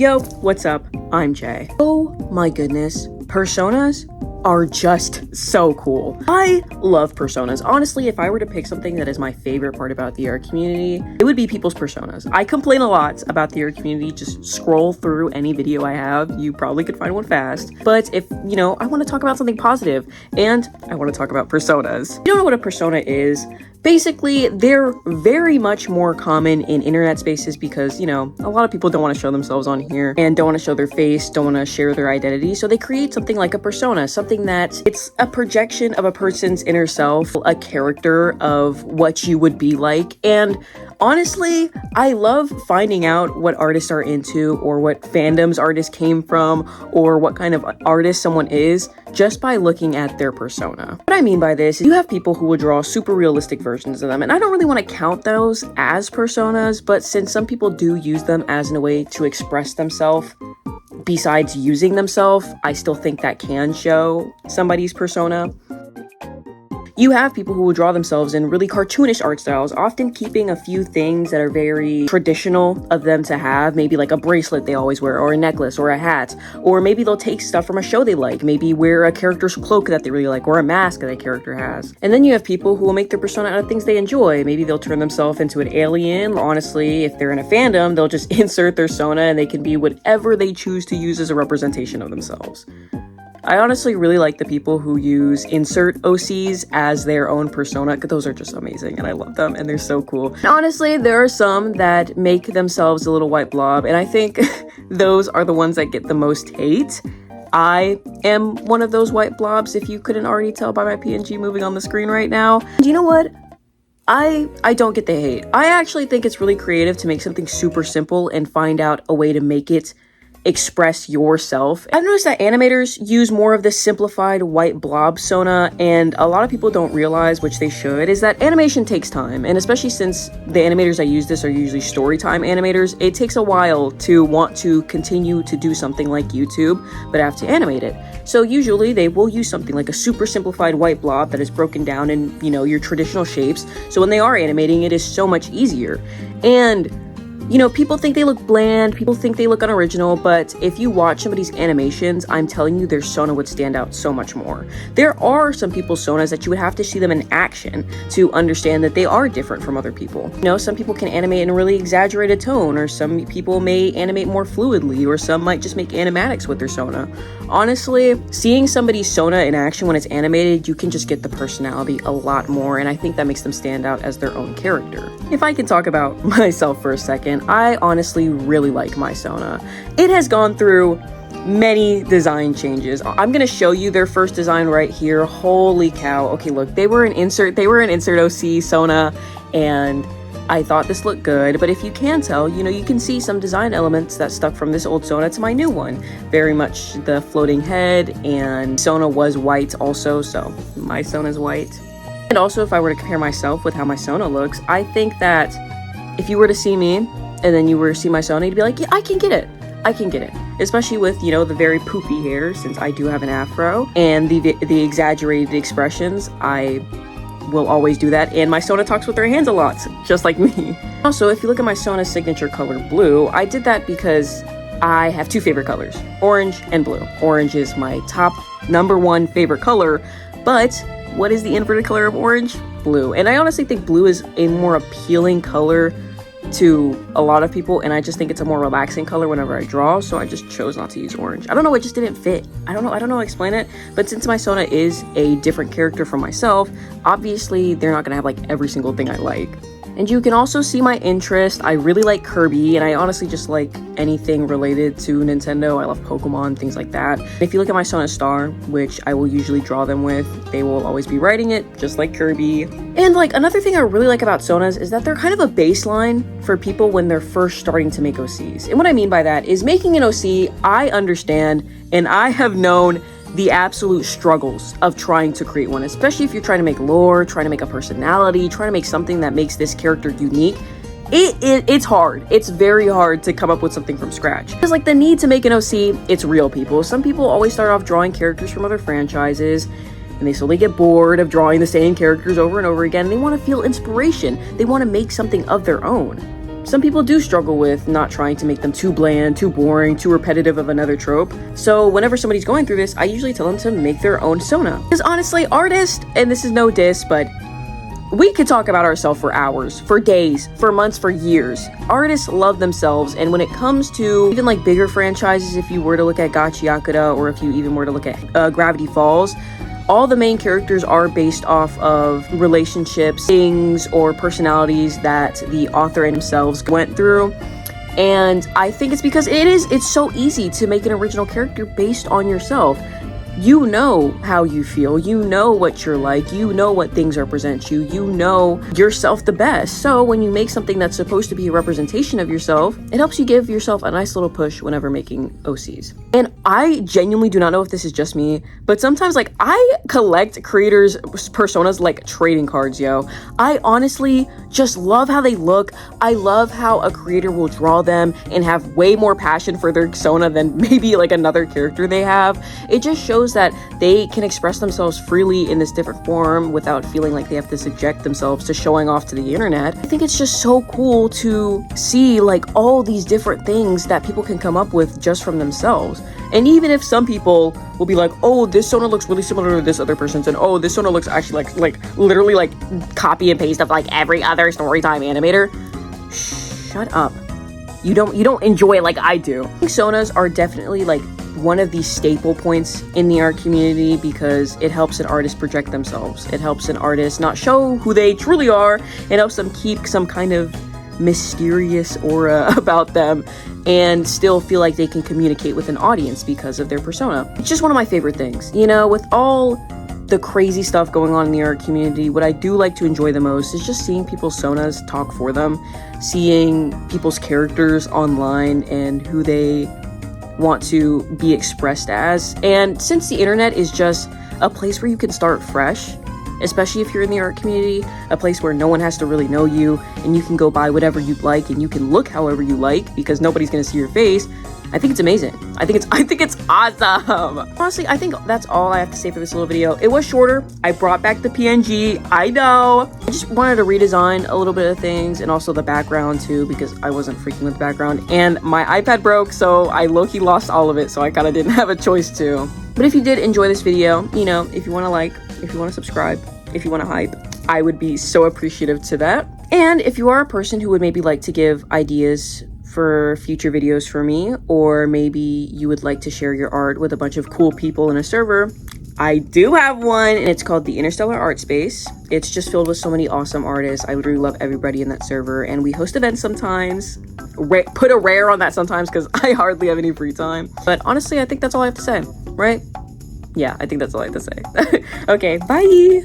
Yo, what's up? I'm Jay. Oh my goodness, personas are just so cool. I love personas. Honestly, if I were to pick something that is my favorite part about the art community, it would be people's personas. I complain a lot about the art community. Just scroll through any video I have. You probably could find one fast. But if, I want to talk about something positive, and I want to talk about personas. You don't know what a persona is? Basically, they're very much more common in internet spaces because, a lot of people don't want to show themselves on here and don't want to show their face, don't want to share their identity. So they create something like a persona, something that it's a projection of a person's inner self, a character of what you would be like. And honestly, I love finding out what artists are into or what fandoms artists came from or what kind of artist someone is just by looking at their persona. What I mean by this is you have people who will draw super realistic versions of them, and I don't really want to count those as personas, but since some people do use them as a way to express themselves besides using themselves, I still think that can show somebody's persona. You have people who will draw themselves in really cartoonish art styles, often keeping a few things that are very traditional of them to have, maybe like a bracelet they always wear, or a necklace, or a hat, or maybe they'll take stuff from a show they like, maybe wear a character's cloak that they really like, or a mask that a character has. And then you have people who will make their persona out of things they enjoy. Maybe they'll turn themselves into an alien. Honestly, if they're in a fandom, they'll just insert their sona and they can be whatever they choose to use as a representation of themselves. I honestly really like the people who use insert OCs as their own persona, because those are just amazing and I love them and they're so cool. And honestly, there are some that make themselves a little white blob, and I think those are the ones that get the most hate. I am one of those white blobs, if you couldn't already tell by my PNG moving on the screen right now. And you know what? I don't get the hate. I actually think it's really creative to make something super simple and find out a way to make it express yourself. I've noticed that animators use more of this simplified white blob sona, and a lot of people don't realize, which they should, is that animation takes time, and especially since the animators that use this are usually storytime animators, it takes a while to want to continue to do something like YouTube, but have to animate it. So usually they will use something like a super simplified white blob that is broken down in, your traditional shapes, so when they are animating, it is so much easier. And people think they look bland, people think they look unoriginal, but if you watch somebody's animations, I'm telling you, their sona would stand out so much more. There are some people's sonas that you would have to see them in action to understand that they are different from other people. Some people can animate in a really exaggerated tone, or some people may animate more fluidly, or some might just make animatics with their sona. Honestly, seeing somebody's sona in action when it's animated, you can just get the personality a lot more, and I think that makes them stand out as their own character. If I can talk about myself for a second, I honestly really like my sona. It has gone through many design changes. I'm gonna show you their first design right here. Holy cow. Okay, look, they were an insert OC sona, and I thought this looked good, but if you can tell, you can see some design elements that stuck from this old sona to my new one. Very much the floating head, and sona was white also, so my sona is white. And also, if I were to compare myself with how my sona looks, I think that if you were to see me and then you were to see my sona, you'd be like, yeah, I can get it. Especially with, the very poofy hair, since I do have an afro, and the exaggerated expressions. I will always do that, and my sona talks with their hands a lot, just like me. Also, if you look at my sona's signature color, blue, I did that because I have two favorite colors, orange and blue. Orange is my top #1 favorite color, but what is the inverted color of orange? Blue. And I honestly think blue is a more appealing color to a lot of people, and I just think it's a more relaxing color whenever I draw, so I just chose not to use orange. I don't know, it just didn't fit. I don't know how to explain it, but since my sona is a different character from myself, obviously they're not gonna have like every single thing I like. And you can also see my interest. I really like Kirby, and I honestly just like anything related to Nintendo. I love Pokemon, things like that. If you look at my Sona Star, which I will usually draw them with, they will always be writing it, just like Kirby. And another thing I really like about sonas is that they're kind of a baseline for people when they're first starting to make OCs. And what I mean by that is making an OC, I understand, and I have known the absolute struggles of trying to create one, especially if you're trying to make lore, trying to make a personality, trying to make something that makes this character unique. It's hard. It's very hard to come up with something from scratch. Because the need to make an OC, it's real, people. Some people always start off drawing characters from other franchises, and they slowly get bored of drawing the same characters over and over again, and they want to feel inspiration. They want to make something of their own. some people do struggle with not trying to make them too bland, too boring, too repetitive of another trope. So whenever somebody's going through this, I usually tell them to make their own sona. Because honestly, artists, and this is no diss, but we could talk about ourselves for hours, for days, for months, for years. Artists love themselves, and when it comes to even like bigger franchises, if you were to look at Gachi Yakuza, or if you even were to look at Gravity Falls, all the main characters are based off of relationships, things, or personalities that the author themselves went through. And I think it's because it's so easy to make an original character based on yourself. You know how you feel, you know what you're like, you know what things represent you, you know yourself the best. So when you make something that's supposed to be a representation of yourself, it helps you give yourself a nice little push whenever making OCs. And I genuinely do not know if this is just me, but sometimes like I collect creators' personas like trading cards, yo. I honestly just love how they look. I love how a creator will draw them and have way more passion for their sona than maybe like another character they have. It just shows that they can express themselves freely in this different form without feeling like they have to subject themselves to showing off to the internet. I think it's just so cool to see like all these different things that people can come up with just from themselves. And even if some people will be like, oh, this sona looks really similar to this other person's, and oh, this sona looks actually like literally like copy and paste of like every other storytime animator, shut up. You don't enjoy it like I do. I think sonas are definitely like one of the staple points in the art community because it helps an artist project themselves. It helps an artist not show who they truly are. It helps them keep some kind of mysterious aura about them and still feel like they can communicate with an audience because of their persona. It's just one of my favorite things. You know, with all the crazy stuff going on in the art community, what I do like to enjoy the most is just seeing people's sonas talk for them, seeing people's characters online and who they want to be expressed as. And since the internet is just a place where you can start fresh, especially if you're in the art community, a place where no one has to really know you and you can go buy whatever you like and you can look however you like because nobody's gonna see your face, I think it's amazing. I think it's awesome. Honestly, I think that's all I have to say for this little video. It was shorter. I brought back the PNG. I know. I just wanted to redesign a little bit of things and also the background too because I wasn't freaking with the background. And my iPad broke, so I low-key lost all of it, so I kind of didn't have a choice to. But if you did enjoy this video, you know, if you want to like, if you want to subscribe, if you want to hype, I would be so appreciative to that. And if you are a person who would maybe like to give ideas for future videos for me, or maybe you would like to share your art with a bunch of cool people in a server, I do have one, and it's called the Interstellar Art Space. It's just filled with so many awesome artists. I would really love everybody in that server, and we host events sometimes. Put a rare on that sometimes because I hardly have any free time. But honestly, I think that's all I have to say, right? Yeah, I think that's all I have to say. Okay, bye!